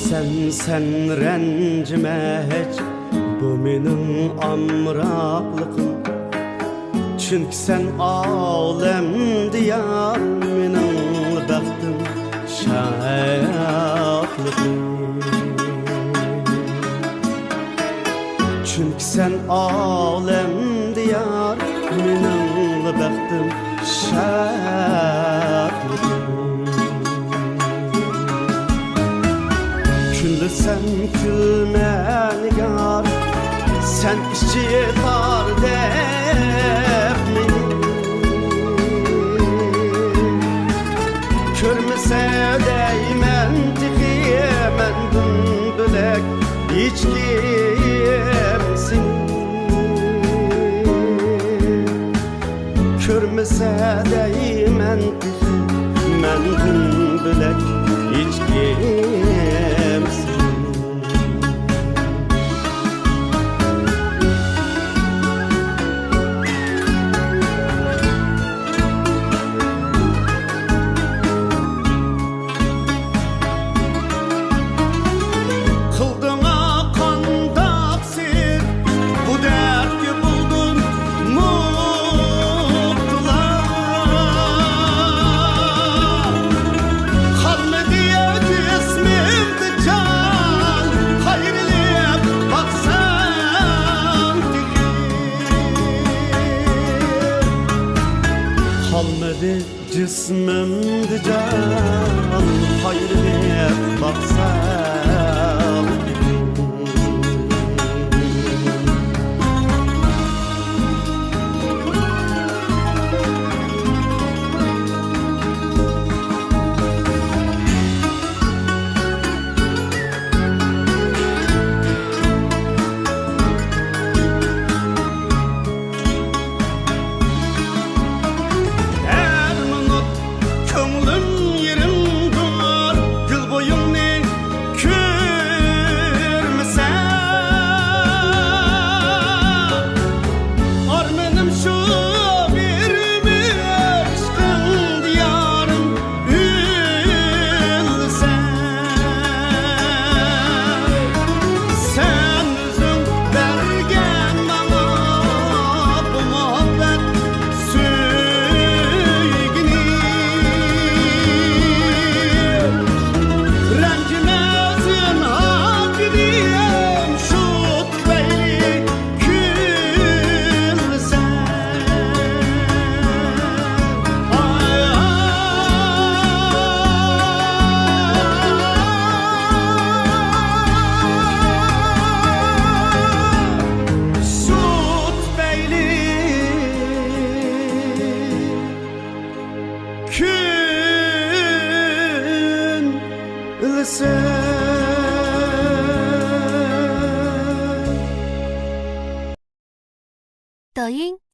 Sen rencime hiç, bu menin amraqlıqım. Çünkü sen alem diyar, menin baxtım, şadlıqım. Çünkü sen alem diyar, menin baxtım, şadlıqım. Küllü sen külme nigar, sen işçi var dep meni. Körmese deymen tihi, mendun bilek hiç kimsin. Körmese deymen tihi, mendun bilek hiç kimsin. Kalmadı cismimde can, hayır hep baksam. Gün抖音。